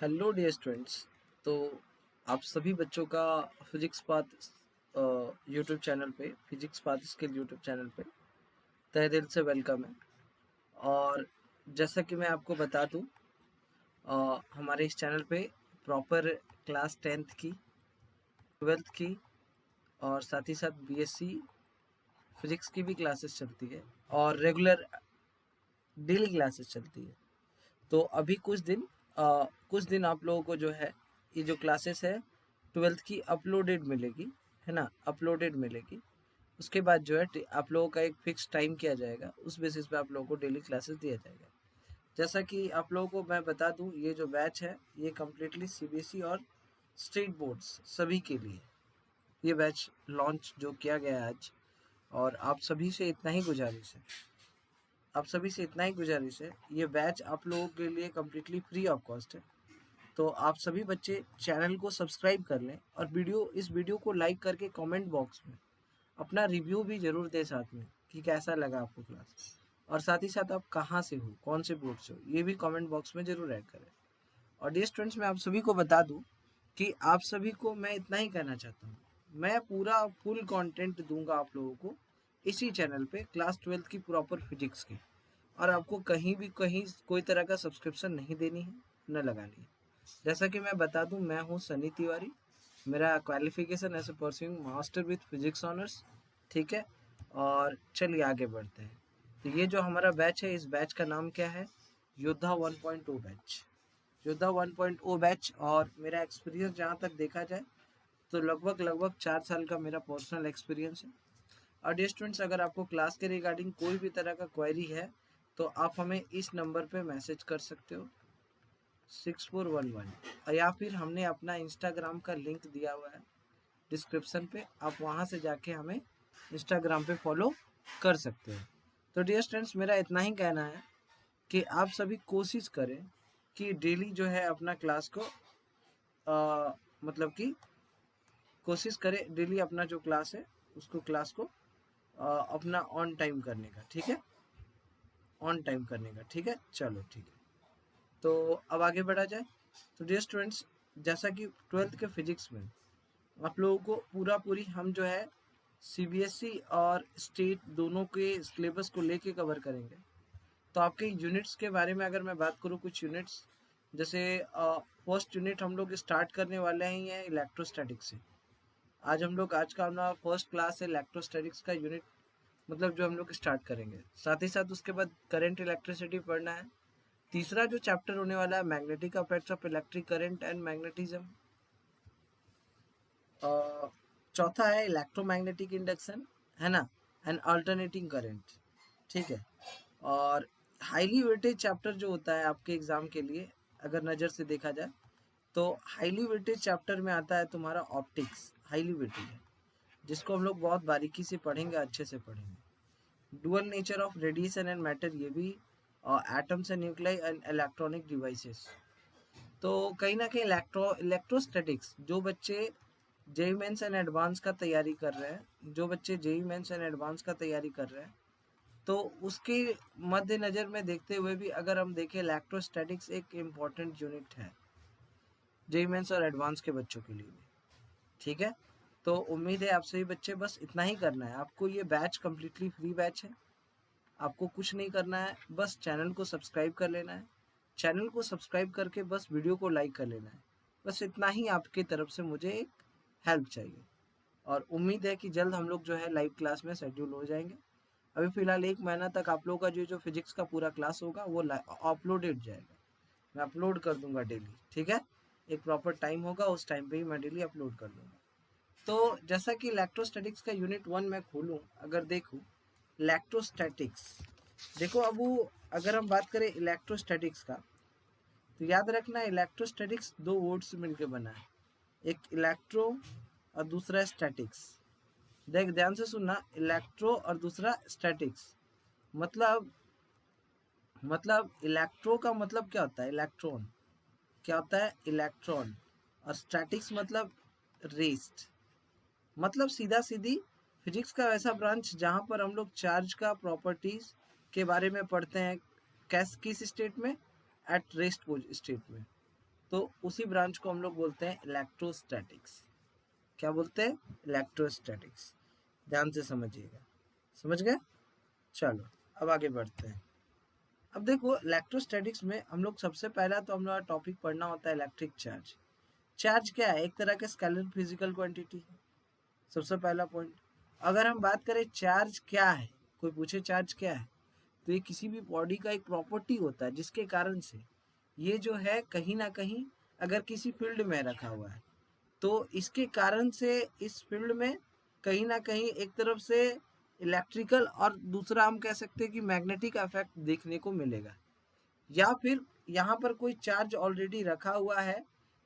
Hello dear students. तो आप सभी बच्चों का फिजिक्स पाथ यूट्यूब चैनल पे physics path skill YouTube channel पे तहे दिल से वेलकम है। और जैसा कि मैं आपको बता दूं, हमारे इस चैनल पे प्रॉपर क्लास 10th की, 12th की और साथ ही साथ बीएससी फिजिक्स की भी क्लासेस चलती है और रेगुलर डेली क्लासेस चलती है। तो अभी कुछ दिन आप लोगों को जो है ये जो क्लासेस है 12th की अपलोडेड मिलेगी, है ना, अपलोडेड मिलेगी। उसके बाद जो है आप लोगों का एक फिक्स टाइम किया जाएगा, उस बेसिस पे आप लोगों को डेली क्लासेस दिया जाएगा। जैसा कि आप लोगों को मैं बता दूं, ये जो बैच है ये कम्प्लीटली सीबीएसई और स्टेट बोर्ड्स सभी के लिए ये बैच लॉन्च जो किया गया है आज। और आप सभी से इतना ही गुजारिश है, ये बैच आप लोगों के लिए कम्प्लीटली फ्री ऑफ कॉस्ट है। तो आप सभी बच्चे चैनल को सब्सक्राइब कर लें और इस वीडियो को लाइक करके कमेंट बॉक्स में अपना रिव्यू भी जरूर दें साथ में कि कैसा लगा आपको क्लास। और साथ ही साथ आप कहाँ से हो, कौन से बोर्ड से हो, ये भी कमेंट बॉक्स में जरूर ऐड करें। और डियर स्टूडेंट्स, मैं आप सभी को बता दूं कि आप सभी को मैं इतना ही कहना चाहता हूँ, मैं पूरा फुल कंटेंट दूंगा आप लोगों को इसी चैनल पे क्लास 12th की प्रॉपर फिजिक्स की। और आपको कहीं कोई तरह का सब्सक्रिप्शन नहीं देनी है, न लगानी है। जैसा कि मैं बता दूं, मैं हूं सनी तिवारी। मेरा qualification as a pursuing master with physics honours, ठीक है। और चलिए आगे बढ़ते हैं। तो ये जो हमारा बैच है, इस बैच का नाम क्या है? योद्धा 1.0 बैच। योद्धा 1.0 बैच। और मेरा एक्सपीरियंस जहाँ तक देखा जाए तो लगभग 4 साल का मेरा पर्सनल एक्सपीरियंस है। और डियर स्टूडेंट्स, अगर आपको क्लास के रिगार्डिंग कोई भी तरह का क्वेरी है तो आप हमें इस नंबर पे मैसेज कर सकते हो 6411। या फिर हमने अपना इंस्टाग्राम का लिंक दिया हुआ है डिस्क्रिप्शन पे, आप वहाँ से जाके हमें इंस्टाग्राम पे फॉलो कर सकते हो। तो डियर स्टूडेंट्स, मेरा इतना ही कहना है कि आप सभी कोशिश करें कि डेली जो है अपना क्लास को मतलब कि कोशिश करें डेली अपना जो क्लास है उसको क्लास को अपना ऑन टाइम करने का, ठीक है, ऑन टाइम करने का, ठीक है। चलो ठीक है, तो अब आगे बढ़ा जाए। तो डियर स्टूडेंट्स, जैसा कि 12th के फिजिक्स में आप लोगों को पूरी हम जो है सीबीएसई और स्टेट दोनों के सिलेबस को लेके कवर करेंगे। तो आपके यूनिट्स के बारे में अगर मैं बात करूँ, कुछ यूनिट्स जैसे फर्स्ट यूनिट हम लोग स्टार्ट करने वाले हैं इलेक्ट्रोस्टैटिक्स से। आज का हमारा फर्स्ट क्लास है इलेक्ट्रोस्टैटिक्स का यूनिट, मतलब जो हम लोग स्टार्ट करेंगे। साथ ही साथ उसके बाद करंट इलेक्ट्रिसिटी पढ़ना है। तीसरा जो चैप्टर होने वाला है magnetic affects of electric current and magnetism. चौथा है इलेक्ट्रोमैग्नेटिक इंडक्शन, है ना, एंड अल्टरनेटिंग करंट, ठीक है। और हाईली वेटेज चैप्टर जो होता है आपके एग्जाम के लिए, अगर नज़र से देखा जाए तो हाईली वेटेज चैप्टर में आता है तुम्हारा ऑप्टिक्स। हाईली वेटेज है जिसको हम लोग बहुत बारीकी से पढ़ेंगे, अच्छे से पढ़ेंगे। Dual nature of radiation and matter, ये भी, और atoms and nuclei and electronic devices. तो कहीं ना कहीं इलेक्ट्रोस्टैटिक्स जो बच्चे जेई मेंस एंड एडवांस का तैयारी कर रहे हैं, तो उसके मद्देनजर में देखते हुए भी अगर हम देखें, इलेक्ट्रोस्टैटिक्स एक इम्पॉर्टेंट यूनिट है जेई मेंस और एडवांस के बच्चों के लिए भी, ठीक है। तो उम्मीद है आप सभी बच्चे बस इतना ही करना है आपको। ये बैच कम्प्लीटली फ्री बैच है, आपको कुछ नहीं करना है, बस चैनल को सब्सक्राइब कर लेना है। चैनल को सब्सक्राइब करके बस वीडियो को लाइक कर लेना है। बस इतना ही आपकी तरफ से मुझे एक हेल्प चाहिए। और उम्मीद है कि जल्द हम लोग जो है लाइव क्लास में शेड्यूल हो जाएंगे। अभी फ़िलहाल 1 महीना तक आप लोगों का जो फिजिक्स का पूरा क्लास होगा वो अपलोडेड जाएगा। मैं अपलोड कर दूंगा डेली, ठीक है। एक प्रॉपर टाइम होगा, उस टाइम पे ही मैं डेली अपलोड कर दूंगा। तो जैसा कि इलेक्ट्रोस्टैटिक्स का यूनिट 1 मैं खोलूँ, अगर देखूँ इलेक्ट्रोस्टैटिक्स, देखो अब वो अगर हम बात करें इलेक्ट्रोस्टैटिक्स का, तो याद रखना इलेक्ट्रोस्टैटिक्स 2 वर्ड से मिलकर बना है, एक इलेक्ट्रो और दूसरा स्टैटिक्स। देख ध्यान से सुनना, इलेक्ट्रो और दूसरा स्टैटिक्स। मतलब इलेक्ट्रो का मतलब क्या होता है? इलेक्ट्रॉन। क्या होता है? इलेक्ट्रॉन। और स्टैटिक्स मतलब रेस्ट। मतलब सीधा सीधी फिजिक्स का वैसा ब्रांच जहाँ पर हम लोग चार्ज का प्रॉपर्टीज के बारे में पढ़ते हैं, किस स्टेट में? एट रेस्ट स्टेट में। तो उसी ब्रांच को हम लोग बोलते हैं इलेक्ट्रोस्टैटिक्स। क्या बोलते हैं? इलेक्ट्रोस्टैटिक्स। ध्यान से समझिएगा, समझ गए? चलो अब आगे बढ़ते हैं। अब देखो इलेक्ट्रोस्टैटिक्स में हम लोग सबसे पहला तो हम लोग टॉपिक पढ़ना होता है इलेक्ट्रिक चार्ज। चार्ज क्या है? एक तरह का स्केलर फिजिकल क्वांटिटी है, सबसे पहला पॉइंट। अगर हम बात करें चार्ज क्या है, कोई पूछे चार्ज क्या है, तो ये किसी भी बॉडी का एक प्रॉपर्टी होता है जिसके कारण से ये जो है कहीं ना कहीं अगर किसी फील्ड में रखा हुआ है तो इसके कारण से इस फील्ड में कहीं ना कहीं एक तरफ से इलेक्ट्रिकल और दूसरा हम कह सकते हैं कि मैग्नेटिक इफेक्ट देखने को मिलेगा। या फिर यहाँ पर कोई चार्ज ऑलरेडी रखा हुआ है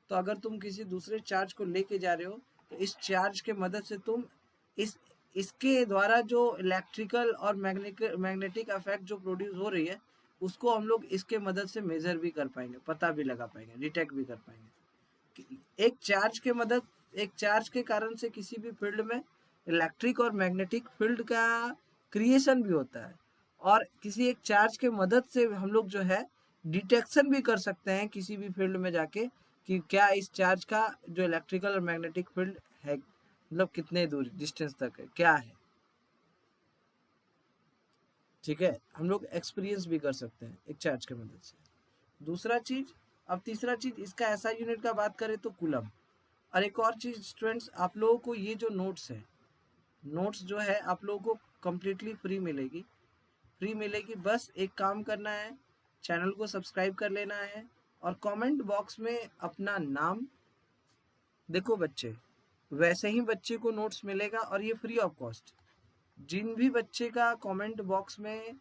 तो अगर तुम किसी दूसरे चार्ज को लेके जा रहे हो तो इस चार्ज के मदद से तुम इसके द्वारा जो इलेक्ट्रिकल और मैग्नेटिक इफेक्ट जो प्रोड्यूस हो रही है उसको हम लोग इसके मदद से मेजर भी कर पाएंगे, पता भी लगा पाएंगे, डिटेक्ट भी कर पाएंगे। एक चार्ज के कारण से किसी भी फील्ड में इलेक्ट्रिक और मैग्नेटिक फील्ड का क्रिएशन भी होता है और किसी एक चार्ज के मदद से हम लोग जो है डिटेक्शन भी कर सकते हैं किसी भी फील्ड में जाके कि क्या इस चार्ज का जो इलेक्ट्रिकल और मैग्नेटिक फील्ड है मतलब कितने दूर डिस्टेंस तक है, क्या है। ठीक है, हम लोग एक्सपीरियंस भी कर सकते हैं एक चार्ज के मदद से। दूसरा चीज, अब तीसरा चीज इसका ऐसा यूनिट का बात करें तो कूलम। और एक और चीज स्टूडेंट्स, आप लोगों को ये जो नोट्स है, नोट्स जो है आप लोगों को कम्प्लीटली फ्री मिलेगी, फ्री मिलेगी। बस एक काम करना है, चैनल को सब्सक्राइब कर लेना है और कमेंट बॉक्स में अपना नाम, देखो बच्चे वैसे ही बच्चे को नोट्स मिलेगा और ये फ्री ऑफ कॉस्ट। जिन भी बच्चे का कमेंट बॉक्स में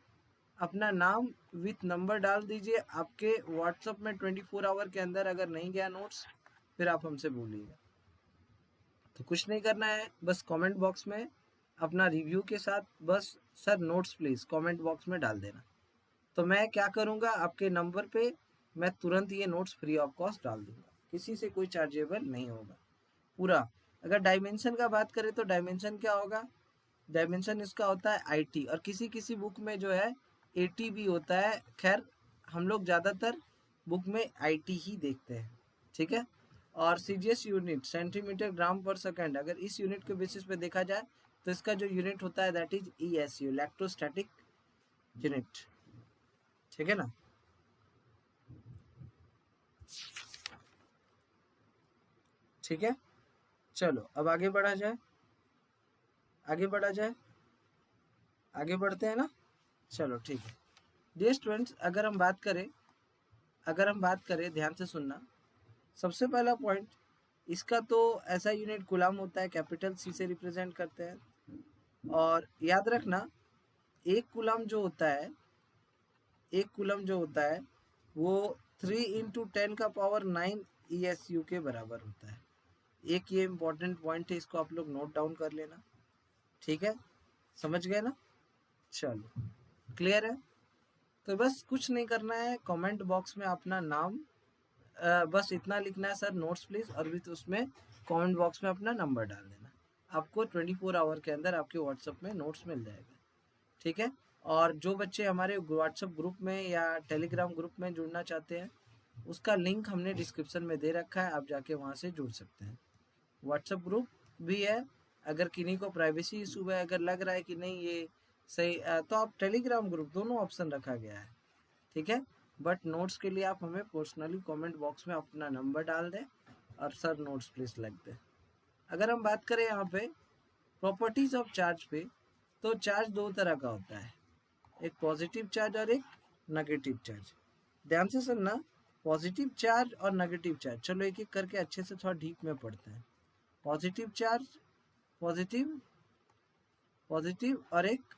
अपना नाम विथ नंबर डाल दीजिए, आपके व्हाट्सएप में 24 आवर के अंदर अगर नहीं गया नोट्स फिर आप हमसे बोलिएगा। तो कुछ नहीं करना है, बस कमेंट बॉक्स में अपना रिव्यू के साथ बस sir notes please comment box में डाल देना। तो मैं क्या करूँगा, आपके नंबर पे मैं तुरंत ये नोट्स फ्री ऑफ कॉस्ट डाल दूंगा, किसी से कोई चार्जेबल नहीं होगा पूरा। अगर डायमेंशन का बात करें तो डायमेंशन क्या होगा, डायमेंशन इसका होता है आईटी और किसी किसी बुक में जो है एटी भी होता है। खैर हम लोग ज़्यादातर बुक में आईटी ही देखते हैं, ठीक है। और सीजीएस यूनिट सेंटीमीटर ग्राम पर सेकंड, अगर इस यूनिट के बेसिस पे देखा जाए तो इसका जो यूनिट होता है दैट इज ईएसयू, इलेक्ट्रोस्टैटिक यूनिट, ठीक है ना। ठीक है, चलो अब आगे बढ़ा जाए, आगे बढ़ा जाए, आगे बढ़ते हैं ना। चलो ठीक है डियर स्टूडेंट्स, अगर हम बात करें ध्यान से सुनना। सबसे पहला पॉइंट इसका तो ऐसा यूनिट कूलम होता है, कैपिटल सी से रिप्रेजेंट करते हैं। और याद रखना एक कूलम जो होता है, एक कूलम जो होता है वो 3×10⁻⁹ ESU के बराबर होता है। एक ये इम्पोर्टेंट पॉइंट है, इसको आप लोग नोट डाउन कर लेना, ठीक है, समझ गए ना। चलो क्लियर है, तो बस कुछ नहीं करना है, कमेंट बॉक्स में अपना नाम बस इतना लिखना है सर नोट्स प्लीज, और भी तो उसमें कमेंट बॉक्स में अपना नंबर डाल देना। आपको 24 आवर के अंदर आपके व्हाट्सएप में नोट्स मिल जाएगा, ठीक है। और जो बच्चे हमारे व्हाट्सएप ग्रुप में या टेलीग्राम ग्रुप में जुड़ना चाहते हैं उसका लिंक हमने डिस्क्रिप्शन में दे रखा है, आप जाके वहाँ से जुड़ सकते हैं। व्हाट्सएप ग्रुप भी है, अगर किन्हीं को प्राइवेसी इशू है, अगर लग रहा है कि नहीं ये सही तो आप टेलीग्राम ग्रुप, दोनों ऑप्शन रखा गया है, ठीक है। बट नोट्स के लिए आप हमें पर्सनली कमेंट बॉक्स में अपना नंबर डाल दें और सर नोट्स प्लीज लिख दें। अगर हम बात करें यहाँ पे प्रॉपर्टीज ऑफ चार्ज पे, तो चार्ज दो तरह का होता है, एक पॉजिटिव चार्ज और एक नेगेटिव चार्ज। ध्यान से सुनना, पॉजिटिव चार्ज और नेगेटिव चार्ज, चलो एक एक करके अच्छे से थोड़ा डीप में पढ़ते हैं। पॉजिटिव चार्ज, पॉजिटिव पॉजिटिव और एक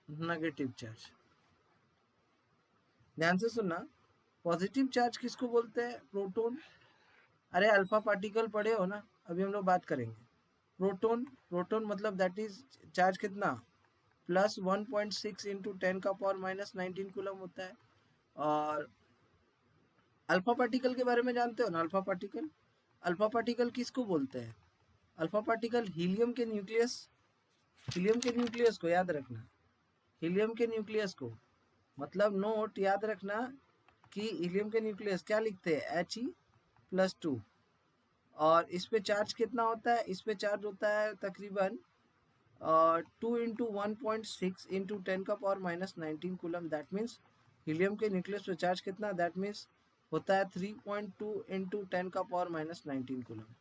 नेगेटिव चार्ज। ध्यान से सुनना, पॉजिटिव चार्ज किसको बोलते हैं? प्रोटॉन। अरे अल्फा पार्टिकल पढ़े हो ना, अभी हम लोग बात करेंगे। प्रोटॉन, प्रोटॉन मतलब दैट इज चार्ज कितना, +1.6 × 10⁻⁻19 कूलम होता है। और अल्फा पार्टिकल के बारे में जानते हो ना, अल्फा पार्टिकल, अल्फा पार्टिकल किसको बोलते हैं? अल्फा पार्टिकल हीलियम के न्यूक्लियस, हीलियम के न्यूक्लियस को याद रखना, हीलियम के न्यूक्लियस को, मतलब नोट याद रखना, कि हीलियम के न्यूक्लियस क्या लिखते हैं He+2, और इस पे चार्ज कितना होता है, इस पे चार्ज होता है तकरीबन 2 × 1.6 × 10⁻⁻19 कूलम। दैट मीन्स हीलियम के न्यूक्लियस पे चार्ज कितना, दैट मीन्स होता है 3.2 × 10⁻⁻19 कूलम।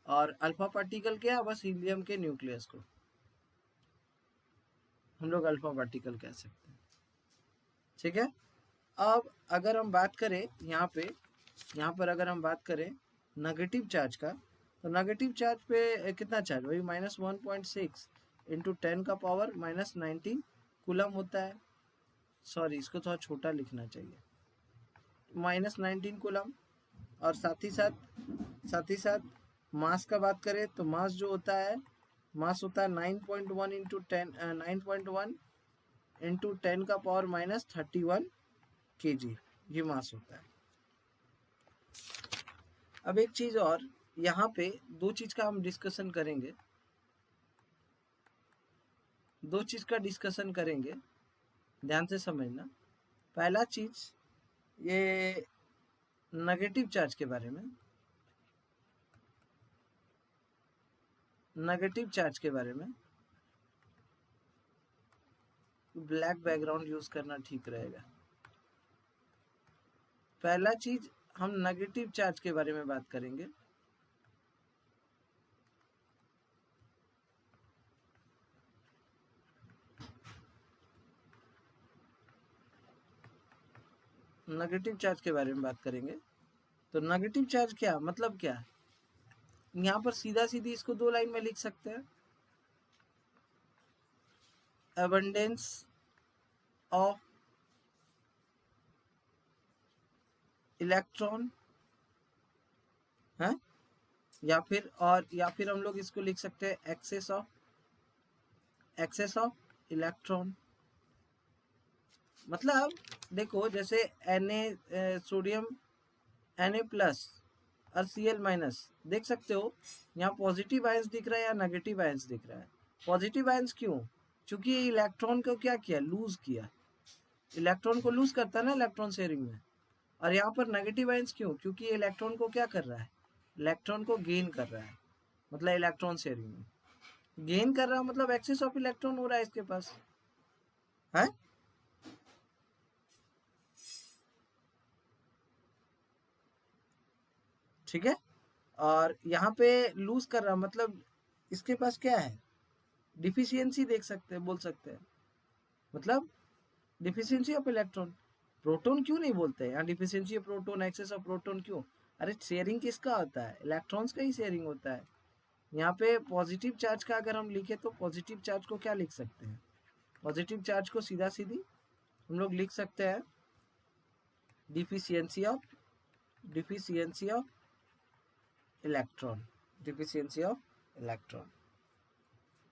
और अल्फा पार्टिकल क्या, बस हीलियम के न्यूक्लियस को हम लोग अल्फा पार्टिकल कह सकते हैं। ठीक है। अब अगर हम बात करें यहाँ पर अगर हम बात करें नेगेटिव चार्ज का, तो नेगेटिव चार्ज पे कितना चार्ज, वही -1.6 × 10⁻⁻19 कूलम होता है। सॉरी, इसको थोड़ा छोटा लिखना चाहिए, -19 कूलम। और साथ ही साथ मास का बात करें तो मास जो होता है, मास होता है 9.1 × 10⁻31 kg, ये मास होता है। अब एक चीज और, यहाँ पे दो चीज का हम डिस्कशन करेंगे, ध्यान से समझना। पहला चीज ये नेगेटिव चार्ज के बारे में, ब्लैक बैकग्राउंड यूज करना ठीक रहेगा। पहला चीज हम नेगेटिव चार्ज के बारे में बात करेंगे। नेगेटिव चार्ज के बारे में बात करेंगे। तो नेगेटिव चार्ज क्या मतलब, क्या यहाँ पर सीधा सीधी इसको दो लाइन में लिख सकते हैं, abundance of इलेक्ट्रॉन है, या फिर हम लोग इसको लिख सकते हैं एक्सेस ऑफ इलेक्ट्रॉन। मतलब देखो, जैसे सोडियम Na+ और Cl-, देख सकते हो यहाँ पॉजिटिव आयंस दिख रहा है या नेगेटिव आयंस दिख रहा है। पॉजिटिव आयंस क्यों, क्योंकि ये इलेक्ट्रॉन को क्या किया, लूज किया, इलेक्ट्रॉन को लूज करता है ना इलेक्ट्रॉन शेयरिंग में। और यहाँ पर नेगेटिव आयंस क्यों, क्योंकि ये इलेक्ट्रॉन को क्या कर रहा है, इलेक्ट्रॉन को गेन कर रहा है, मतलब इलेक्ट्रॉन शेयरिंग में गेन कर रहा है, मतलब एक्सेस ऑफ इलेक्ट्रॉन हो रहा है इसके पास है। ठीक है। और यहाँ पे लूज कर रहा, मतलब इसके पास क्या है, डिफिशियंसी देख सकते हैं, बोल सकते हैं, मतलब डिफिशियंसी ऑफ इलेक्ट्रॉन। प्रोटॉन क्यों नहीं बोलते यहाँ, deficiency of proton, excess of proton क्यों, अरे शेयरिंग किसका होता है, इलेक्ट्रॉन्स का ही शेयरिंग होता है। यहाँ पे पॉजिटिव चार्ज का अगर हम लिखे तो पॉजिटिव चार्ज को क्या लिख सकते हैं, पॉजिटिव चार्ज को सीधा सीधी हम लोग लिख सकते हैं डिफिशियंसी ऑफ इलेक्ट्रॉन,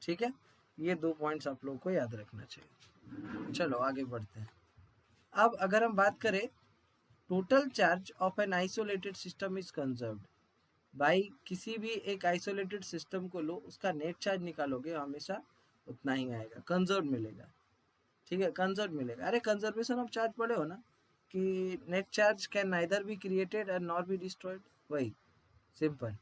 ठीक है। ये दो पॉइंट्स आप लोगों को याद रखना चाहिए। चलो आगे बढ़ते हैं। अब अगर हम बात करें total charge of an isolated system is conserved. भाई किसी भी एक आइसोलेटेड सिस्टम को लो, उसका नेट चार्ज निकालोगे हमेशा उतना ही आएगा, कंजर्व मिलेगा। ठीक है, कंजर्व मिलेगा। अरे कंजर्वेशन ऑफ चार्ज पढ़े हो ना, कि net charge can neither be created and nor be destroyed, वही सिंपल।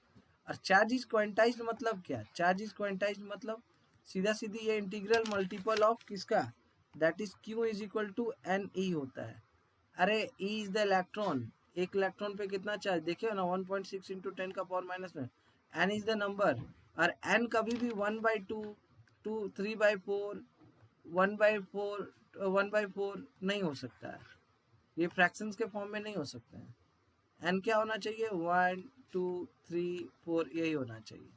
और चार्ज इज क्वांटाइज्ड मतलब क्या, चार्ज इज क्वांटाइज्ड मतलब सीधा सीधी ये इंटीग्रल मल्टीपल ऑफ किसका, that is Q is equal to Ne होता है। अरे E इज द इलेक्ट्रॉन, एक इलेक्ट्रॉन पे कितना चार्ज देखिए ना, 1.6 × 10⁻⁻⁹ n इज द नंबर। और n कभी भी 1/2, 3/4, 1/4, 1/4 नहीं हो सकता है, ये फ्रैक्शंस के फॉर्म में नहीं हो सकता है। n क्या होना चाहिए, 1, 2, 3, 4, यही होना चाहिए।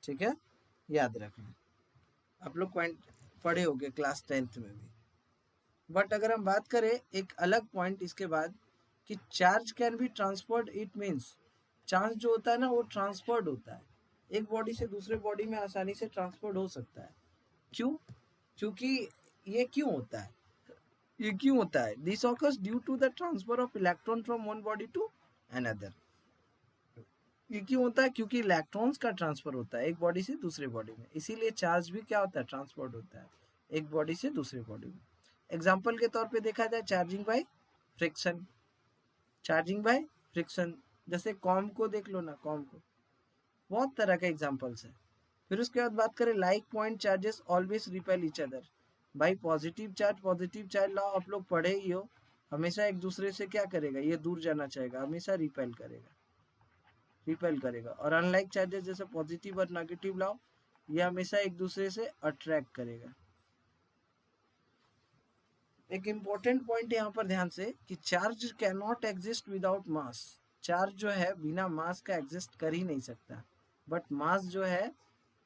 ठीक है, याद रखना, आप लोग पढ़े होंगे क्लास 10th में भी। बट अगर हम बात करें एक अलग पॉइंट इसके बाद, कि charge can be transferred, it means charge जो होता है ना वो ट्रांसफर्ड होता है, एक बॉडी से दूसरे बॉडी में आसानी से ट्रांसफर्ड हो सकता है। क्यों, क्योंकि ये क्यों होता है, this occurs due to the transfer of electron from one body to another. ये क्यों होता है, क्योंकि इलेक्ट्रॉन्स का ट्रांसफर होता है एक बॉडी से दूसरे बॉडी में, इसीलिए चार्ज भी क्या होता है, ट्रांसफर्ड होता है एक बॉडी से दूसरे बॉडी में। एग्जाम्पल के तौर पे देखा जाए charging by friction, charging by friction, जैसे कॉम को देख लो ना, कॉम को, बहुत तरह के एग्जांपल्स है। फिर उसके बाद बात करें like point charges always repel each other. भाई पॉजिटिव चार्ज लाओ, आप लोग पढ़े ही हो, हमेशा एक दूसरे से क्या करेगा, ये दूर जाना चाहेगा, हमेशा रिपेल करेगा। और अनलाइक चार्जेस जैसे पॉजिटिव और नेगेटिव लाओ, ये हमेशा एक दूसरे से अट्रैक्ट करेगा। एक इम्पोर्टेंट पॉइंट यहाँ पर ध्यान से कि charge can not exist without mass. Charge जो है बिना मास का एग्जिस्ट कर ही नहीं सकता, बट मास जो है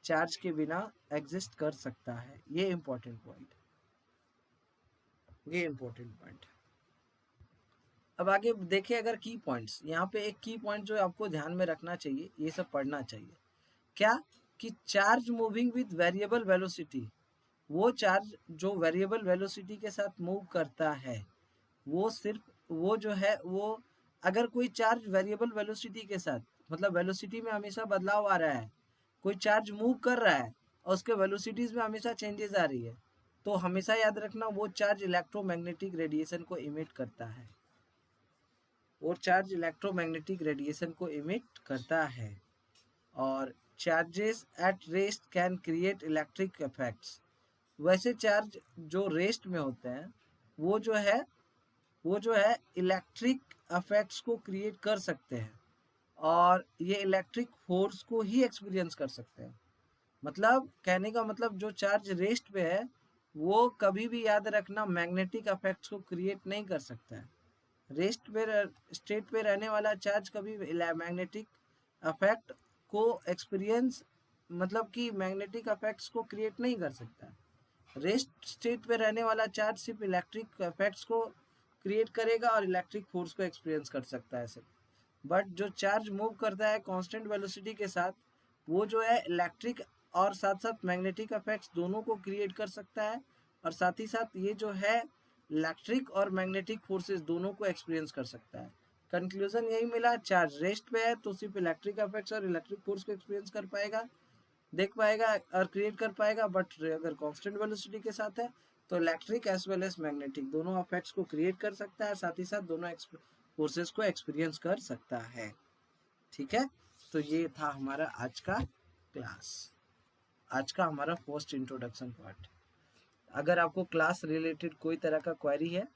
चार्ज के बिना एग्जिस्ट कर सकता है। ये इम्पोर्टेंट पॉइंट, अब आगे देखिए अगर की पॉइंट्स, यहाँ पे एक की पॉइंट जो आपको ध्यान में रखना चाहिए, ये सब पढ़ना चाहिए, क्या कि charge moving with variable velocity, वो चार्ज जो वेरिएबल वेलोसिटी के साथ मूव करता है, वो सिर्फ वो जो है वो, अगर कोई चार्ज वेरिएबल वेलोसिटी के साथ, मतलब वेलोसिटी में हमेशा बदलाव आ रहा है, कोई चार्ज मूव कर रहा है और उसके वेलोसिटीज में हमेशा चेंजेस आ रही है, तो हमेशा याद रखना वो चार्ज इलेक्ट्रोमैग्नेटिक रेडिएशन को इमिट करता है, वो चार्ज इलेक्ट्रोमैग्नेटिक रेडिएशन को इमिट करता है। और charges at rest can create electric effects, वैसे चार्ज जो रेस्ट में होते हैं वो जो है इलेक्ट्रिक इफेक्ट्स को क्रिएट कर सकते हैं, और ये इलेक्ट्रिक फोर्स को ही एक्सपीरियंस कर सकते हैं। मतलब कहने का मतलब जो चार्ज रेस्ट पे है वो कभी भी याद रखना मैग्नेटिक इफेक्ट्स को क्रिएट नहीं कर सकता है। रेस्ट पे स्टेट पे रहने वाला चार्ज कभी मैग्नेटिक इफेक्ट को एक्सपीरियंस, मतलब कि मैग्नेटिक इफेक्ट्स को क्रिएट नहीं कर सकता। रेस्ट स्टेट पे रहने वाला चार्ज सिर्फ इलेक्ट्रिक इफेक्ट्स को क्रिएट करेगा और इलेक्ट्रिक फोर्स को एक्सपीरियंस कर सकता है सिर्फ। बट जो चार्ज मूव करता है कांस्टेंट वेलोसिटी के साथ, वो जो है इलेक्ट्रिक और साथ साथ मैग्नेटिक इफेक्ट्स दोनों को क्रिएट कर सकता है, और साथ ही साथ ये जो है इलेक्ट्रिक और मैग्नेटिक फोर्सेस दोनों को एक्सपीरियंस कर सकता है। कंक्लूजन यही मिला, चार्ज रेस्ट पे है तो सिर्फ इलेक्ट्रिक इफेक्ट्स और इलेक्ट्रिक फोर्स को एक्सपीरियंस कर पाएगा, देख पाएगा और क्रिएट कर पाएगा। बट अगर कांस्टेंट वेलोसिटी के साथ है तो electric as well as magnetic दोनों इफेक्ट्स को क्रिएट कर सकता है, साथ ही साथ दोनों फोर्सेस को एक्सपीरियंस कर सकता है। ठीक है, तो ये था हमारा आज का क्लास, आज का हमारा फर्स्ट इंट्रोडक्शन पार्ट। अगर आपको क्लास रिलेटेड कोई तरह का क्वेरी है,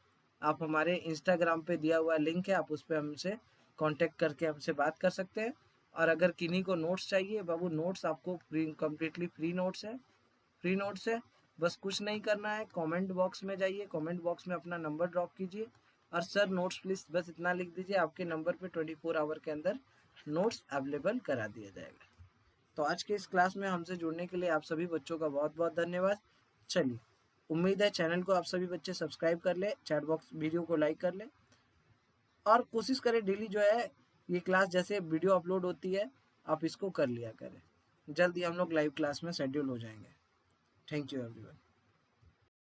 आप हमारे इंस्टाग्राम पे दिया हुआ लिंक है, आप उस पर हमसे कांटेक्ट करके हमसे बात कर सकते हैं। और अगर किन्हीं को नोट्स चाहिए, बाबू नोट्स आपको कम्प्लीटली फ्री नोट्स है, बस कुछ नहीं करना है, कमेंट बॉक्स में जाइए, कमेंट बॉक्स में अपना नंबर ड्रॉप कीजिए और सर नोट्स प्लीज़ बस इतना लिख दीजिए, आपके नंबर पे 24 आवर के अंदर नोट्स अवेलेबल करा दिया जाएगा। तो आज के इस क्लास में हमसे जुड़ने के लिए आप सभी बच्चों का बहुत बहुत धन्यवाद। चलिए, उम्मीद है चैनल को आप सभी बच्चे सब्सक्राइब कर ले, चैट बॉक्स वीडियो को लाइक कर ले, और कोशिश करें डेली जो है ये क्लास जैसे वीडियो अपलोड होती है आप इसको कर लिया करें। जल्द ही हम लोग लाइव क्लास में शेड्यूल हो जाएंगे। Thank you everyone.